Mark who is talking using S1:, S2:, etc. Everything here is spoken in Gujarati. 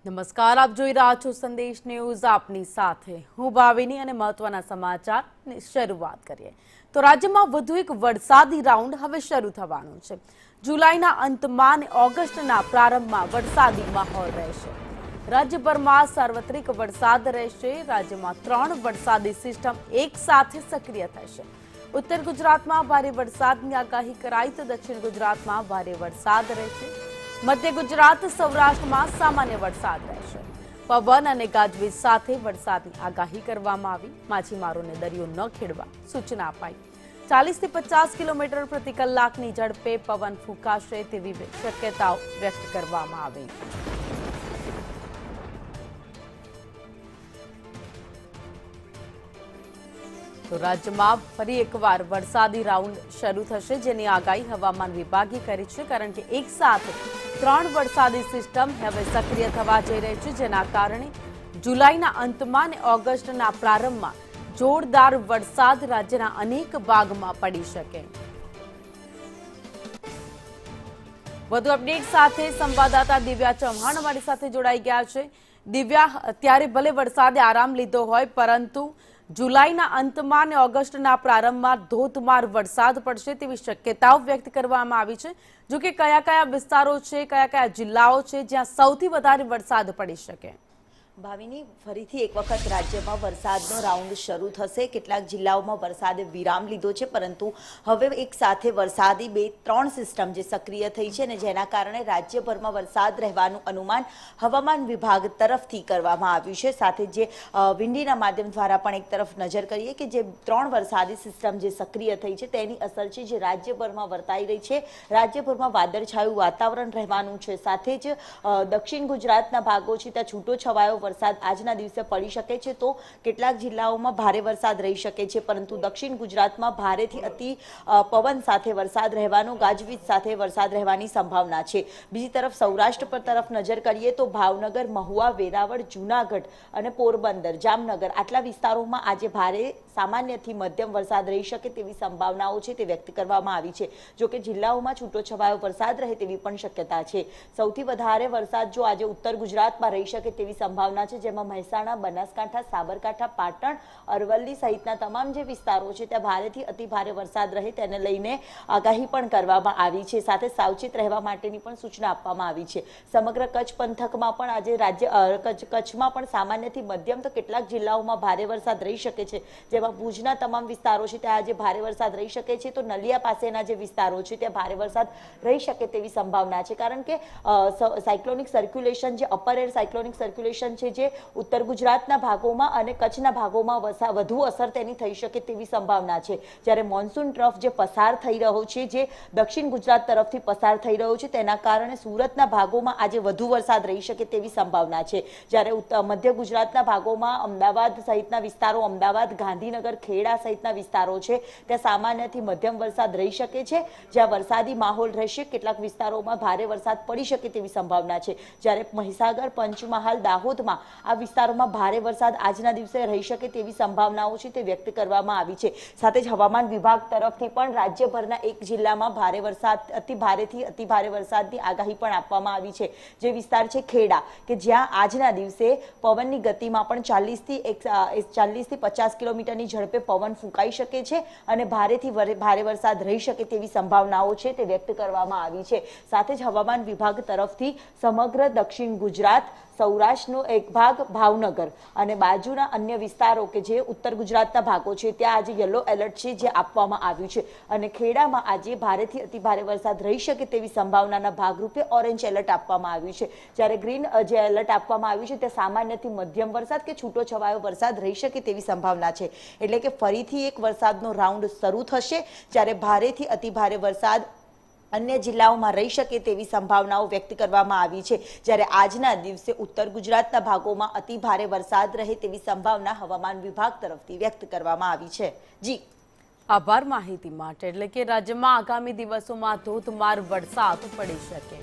S1: નમસ્કાર, આપ જોઈ રહ્યા છો સંદેશ ન્યૂઝ. આપની સાથે હું ભાવિની અને મહત્વના સમાચારની શરૂઆત કરીએ તો રાજ્યમાં વધુ એક વરસાદી રાઉન્ડ હવે શરૂ થવાનો છે. જુલાઈના અંતમાં અને ઓગસ્ટના પ્રારંભમાં વરસાદી માહોલ રહેશે. રાજ્યભરમાં સાર્વત્રિક વરસાદ રહેશે. રાજ્યમાં 3 વરસાદી સિસ્ટમ એક સાથે સક્રિય થશે. ઉત્તર ગુજરાતમાં ભારે વરસાદની આગાહી કરાઈ તો દક્ષિણ ગુજરાતમાં ભારે વરસાદ રહેશે. મધ્ય ગુજરાત સૌરાષ્ટ્રમાં સામાન્ય વરસાદ રહેશે. પવન અને ગાજવીજ સાથે વરસાદની આગાહી કરવામાં આવી. માછીમારોને દરિયો ન ખેડવા સૂચના અપાઈ. 40 થી 50 કિલોમીટર પ્રતિ કલાકની ઝડપે પવન ફૂંકાશે તેવી શક્યતાઓ વ્યક્ત કરવામાં આવી. તો રાજ્યમાં ફરી એકવાર વરસાદી રાઉન્ડ શરૂ થશે, જેની આગાહી હવામાન વિભાગે કરી છે. કારણ કે એક સાથે 3 વરસાદી સિસ્ટમ હવે સક્રિય થવા જઈ રહી છે, જેના કારણે જુલાઈના અંતમાં અને ઓગસ્ટના પ્રારંભમાં જોરદાર વરસાદ રાજ્યના અનેક ભાગમાં પડી શકે. વધુ અપડેટ સાથે સંવાદદાતા દિવ્યા ચૌહાણ અમારી સાથે જોડાઈ ગયા છે. દિવ્યા, અત્યારે ભલે વરસાદે આરામ લીધો હોય, પરંતુ જુલાઈના અંતમાં અને ઓગસ્ટના પ્રારંભમાં ધોધમાર વરસાદ પડશે તેવી શક્યતાઓ વ્યક્ત કરવામાં આવી છે. જો કે કયા કયા વિસ્તારો છે, કયા કયા જિલ્લાઓ છે જ્યાં સૌથી વધારે વરસાદ પડી શકે?
S2: ભાવિની, ફરીથી એક વખત રાજ્યમાં વરસાદનો રાઉન્ડ શરૂ થશે. કેટલાક જિલ્લાઓમાં વરસાદે વિરામ લીધો છે, પરંતુ હવે એક સાથે વરસાદી 2-3 સિસ્ટમ જે સક્રિય થઈ છે અને જેના કારણે રાજ્યભરમાં વરસાદ રહેવાનું અનુમાન હવામાન વિભાગ તરફથી કરવામાં આવ્યું છે. સાથે જે વિંડીના માધ્યમ દ્વારા પણ એક તરફ નજર કરીએ કે જે 3 વરસાદી સિસ્ટમ જે સક્રિય થઈ છે તેની અસર છે જે રાજ્યભરમાં વર્તાઈ રહી છે. રાજ્યભરમાં વાદળછાયું વાતાવરણ રહેવાનું છે. સાથે જ દક્ષિણ ગુજરાતના ભાગો છે ત્યાં છૂટો છવાયો વરસાદ આજના દિવસે પડી શકે છે. તો કેટલાક જિલ્લાઓમાં ભારે વરસાદ રહી શકે છે, પરંતુ દક્ષિણ ગુજરાતમાં ભારેથી અતિ પવન સાથે વરસાદ રહેવાનો, ગાજવીજ સાથે વરસાદ રહેવાની સંભાવના છે. બીજી તરફ સૌરાષ્ટ્ર પર તરફ નજર કરીએ તો ભાવનગર, મહુવા, વેરાવળ, જૂનાગઢ અને પોરબંદર, જામનગર આટલા વિસ્તારોમાં આજે ભારે સામાન્યથી મધ્યમ વરસાદ રહી શકે તેવી સંભાવનાઓ છે તે વ્યક્ત કરવામાં આવી છે. જો કે જિલ્લાઓમાં છૂટો છવાયો વરસાદ રહે તેવી પણ શક્યતા છે. સૌથી વધારે વરસાદ જો આજે ઉત્તર ગુજરાતમાં રહી શકે તેવી સંભાવના છે, જેમાં મહેસાણા, બનાસકાંઠા, સાબરકાંઠા, પાટણ, અરવલ્લી સહિતના તમામ જે વિસ્તારો છે ત્યાં ભારેથી અતિ ભારે વરસાદ રહે તેને લઈને આગાહી પણ કરવામાં આવી છે. સાથે સાવચેત રહેવા માટેની પણ સૂચના આપવામાં આવી છે. સમગ્ર કચ્છ પંથકમાં પણ આજે કચ્છમાં પણ સામાન્યથી મધ્યમ તો કેટલાક જિલ્લાઓમાં ભારે વરસાદ રહી શકે છે, જેમાં ભુજના તમામ વિસ્તારો છે ત્યાં આજે ભારે વરસાદ રહી શકે છે. તો નલિયા પાસેના જે વિસ્તારો છે ત્યાં ભારે વરસાદ રહી શકે તેવી સંભાવના છે. કારણ કે સાયક્લોનિક સર્ક્યુલેશન, જે અપર એર સાયક્લોનિક સર્ક્યુલેશન છે જે ઉત્તર ગુજરાતના ભાગોમાં અને કચ્છના ભાગોમાં વધુ અસર તેની થઈ શકે તેવી સંભાવના છે. જ્યારે મોન્સૂન ટ્રફ જે પસાર થઈ રહ્યો છે, જે દક્ષિણ ગુજરાત તરફથી પસાર થઈ રહ્યો છે, તેના કારણે સુરતના ભાગોમાં આજે વધુ વરસાદ રહી શકે તેવી સંભાવના છે. જ્યારે મધ્ય ગુજરાતના ભાગોમાં અમદાવાદ સહિતના વિસ્તારો, અમદાવાદ, ગાંધીનગર, ખેડા સહિતના વિસ્તારો છે ત્યાં સામાન્યથી મધ્યમ વરસાદ રહી શકે છે, જ્યાં વરસાદી માહોલ રહેશે. કેટલાક વિસ્તારોમાં ભારે વરસાદ પડી શકે તેવી સંભાવના છે. જ્યારે મહીસાગર, પંચમહાલ, દાહોદમાં આ વિસ્તારોમાં ભારે વરસાદ આજના દિવસે રહી શકે તેવી સંભાવનાઓ છે તે વ્યક્ત કરવામાં આવી છે. સાથે જ હવામાન વિભાગ તરફથી પણ રાજ્યભરના એક જિલ્લામાં ભારે વરસાદ, અતિ ભારેથી અતિ ભારે વરસાદની આગાહી પણ આપવામાં આવી છે. જે વિસ્તાર છે ખેડા, કે જ્યાં આજના દિવસે પવનની ગતિમાં પણ 40 થી 50 કિલોમીટરની ઝડપે પવન ફૂંકાઈ શકે છે અને ભારેથી ભારે વરસાદ રહી શકે તેવી સંભાવનાઓ છે તે વ્યક્ત કરવામાં આવી છે. સાથે જ હવામાન વિભાગ તરફથી સમગ્ર દક્ષિણ ગુજરાત, સૌરાષ્ટ્રનો એક ભાગ, ભાવનગર અને બાજુના અન્ય વિસ્તારો કે જે ઉત્તર ગુજરાતના ભાગો છે ત્યાં આજે યલો એલર્ટ છે જે આપવામાં આવ્યું છે. અને ખેડામાં આજે ભારેથી અતિ ભારે વરસાદ રહી શકે તેવી સંભાવનાના ભાગરૂપે ઓરેન્જ એલર્ટ આપવામાં આવ્યું છે. જ્યારે ગ્રીન જે એલર્ટ આપવામાં આવ્યું છે તે સામાન્યથી મધ્યમ વરસાદ કે છૂટો છવાયો વરસાદ રહી શકે તેવી સંભાવના છે. એટલે કે ફરીથી એક વરસાદનો રાઉન્ડ શરૂ થશે, જ્યારે ભારેથી અતિ ભારે વરસાદ અન્ય જિલ્લાઓમાં રહી શકે તેવી સંભાવનાઓ વ્યક્ત કરવામાં આવી છે. જ્યારે આજના દિવસે ઉત્તર ગુજરાતના ભાગોમાં અતિ ભારે વરસાદ રહે તેવી સંભાવના હવામાન વિભાગ તરફથી વ્યક્ત કરવામાં આવી છે. જી,
S1: આભાર માહિતી માટે. એટલે કે રાજ્યમાં આગામી દિવસોમાં ધોધમાર વરસાદ પડી શકે.